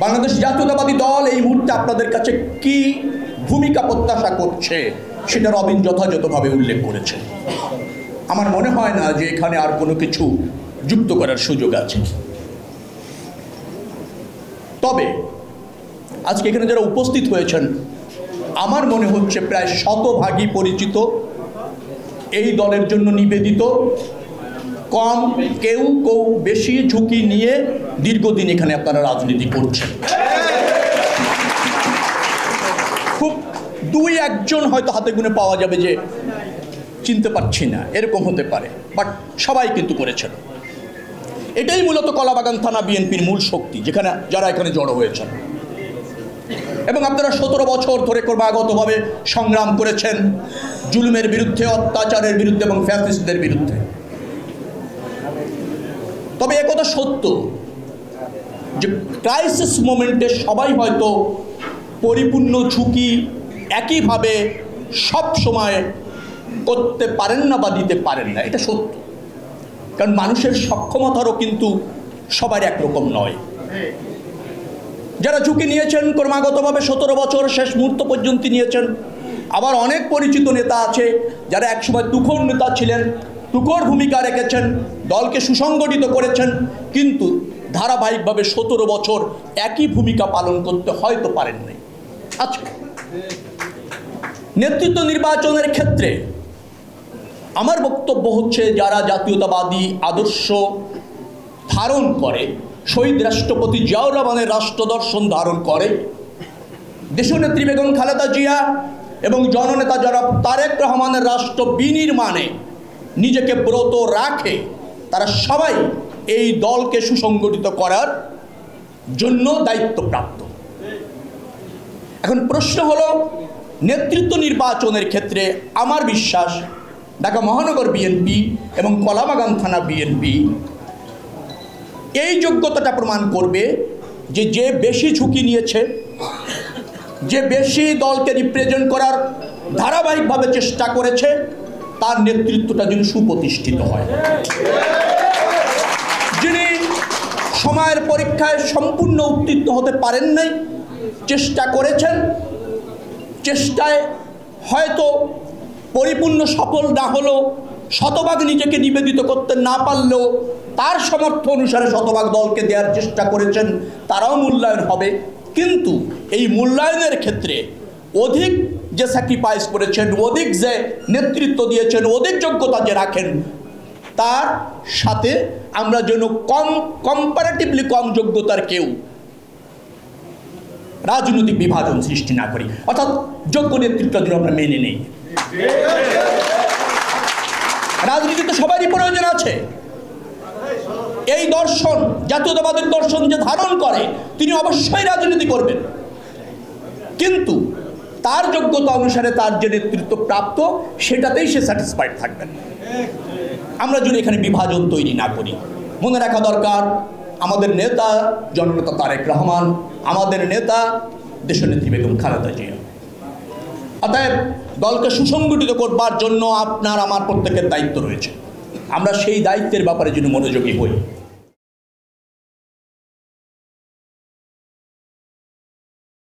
বাংলাদেশ জাতীয়তাবাদী দল এই মুহূর্তে আপনাদের কাছে কি ভূমিকা প্রত্যাশা করছে সেটা রবিন যথাযথভাবে উল্লেখ করেছে। আমার মনে হয় না যে এখানে আর কোনো কিছু যুক্ত করার সুযোগ আছে। তবে আজকে এখানে যারা উপস্থিত হয়েছেন আমার মনে হচ্ছে প্রায় শতভাগই পরিচিত, এই দলের জন্য নিবেদিত, কম কেউ বেশি ঝুঁকি নিয়ে দীর্ঘদিন এখানে আপনারা রাজনীতি করছেন। খুব দুই একজন হয়তো হাতে গুনে পাওয়া যাবে যে চিনতে পারছি না, এরকম হতে পারে, বাট সবাই কিন্তু করেছেন। এটাই মূলত কলাবাগান থানা বিএনপির মূল শক্তি, যেখানে যারা এখানে জড়ো হয়েছেন। এবং আপনারা 17 বছর ধরে ক্রমাগতভাবে সংগ্রাম করেছেন জুলুমের বিরুদ্ধে, অত্যাচারের বিরুদ্ধে এবং ফ্যাসিস্টদের বিরুদ্ধে। তবে একথা সত্য যে ক্রাইসিস মোমেন্টে সবাই হয়তো পরিপূর্ণ ঝুঁকি একইভাবে সব সময় করতে পারেন না বা দিতে পারেন না, এটা সত্য। কারণ মানুষের সক্ষমতারও কিন্তু সবার একরকম নয়। যারা ঝুঁকি নিয়েছেন ক্রমাগতভাবে 17 বছর শেষ মুহূর্ত পর্যন্ত নিয়েছেন, আবার অনেক পরিচিত নেতা আছে যারা একসময় তুখোর নেতা ছিলেন, তুখোর ভূমিকা রেখেছেন, দলকে সুসংগঠিত করেছেন, কিন্তু ধারাবাহিকভাবে 17 বছর একই ভূমিকা পালন করতে হয়তো পারেন নাই। আচ্ছা, নেতৃত্ব নির্বাচনের ক্ষেত্রে আমার বক্তব্য হচ্ছে যারা জাতীয়তাবাদী আদর্শ ধারণ করে, শহীদ রাষ্ট্রপতি জিয়াউর রহমানের রাষ্ট্র দর্শন ধারণ করে, দেশনেত্রী বেগম খালেদা জিয়া এবং জননেতা জনাব তারেক রহমানের রাষ্ট্র বিনির্মাণে নিজেকে ব্রত রাখে, তারা সবাই এই দলকে সুসংগঠিত করার জন্য দায়িত্বপ্রাপ্ত। এখন প্রশ্ন হলো, নেতৃত্ব নির্বাচনের ক্ষেত্রে আমার বিশ্বাস ঢাকা মহানগর বিএনপি এবং কলাবাগান থানা বিএনপি এই যোগ্যতাটা প্রমাণ করবে যে যে বেশি ঝুঁকি নিয়েছে, যে বেশি দলকে রিপ্রেজেন্ট করার ধারাবাহিকভাবে চেষ্টা করেছে, তার নেতৃত্বটা যেন সুপ্রতিষ্ঠিত হয়। যিনি সময়ের পরীক্ষায় সম্পূর্ণ উত্তীর্ণ হতে পারেন নাই, চেষ্টা করেছেন, চেষ্টায় হয়তো পরিপূর্ণ সফল না হলেও, শতভাগ নিজেকে নিবেদিত করতে না পারলেও তার সামর্থ্য অনুসারে শতভাগ দলকে দেওয়ার চেষ্টা করেছেন, তারাও মূল্যায়ন হবে। কিন্তু এই মূল্যায়নের ক্ষেত্রে অধিক যে স্যাক্রিফাইস করেছেন, অধিক যে নেতৃত্ব দিয়েছেন, অধিক যোগ্যতা যে রাখেন, তার সাথে আমরা যেন কম্পারেটিভলি কম যোগ্যতার কেউ রাজনৈতিক বিভাজন সৃষ্টি না করি, অর্থাৎ যোগ্য নেতৃত্ব যেন আমরা মেনে নেই। রাজনীতিতে সবারই প্রয়োজন আছে। এই দর্শন, জাতীয়তাবাদের দর্শন যে ধারণ করে, তিনি অবশ্যই রাজনীতি করবেন, কিন্তু তার যোগ্যতা অনুসারে তার যে নেতৃত্ব প্রাপ্ত সেটাতেই সে স্যাটিসফাইড থাকবেন। আমরা যদি এখানে বিভাজন তৈরি না করি, মনে রাখা দরকার আমাদের নেতা জননেতা তারেক রহমান, আমাদের নেতা দেশনেত্রী বেগম খালেদা জিয়া। অতএব দলকে সুসংগঠিত করবার জন্য আপনার আমার প্রত্যেকের দায়িত্ব রয়েছে। আমরা সেই দায়িত্বের ব্যাপারে যেন মনোযোগী হই।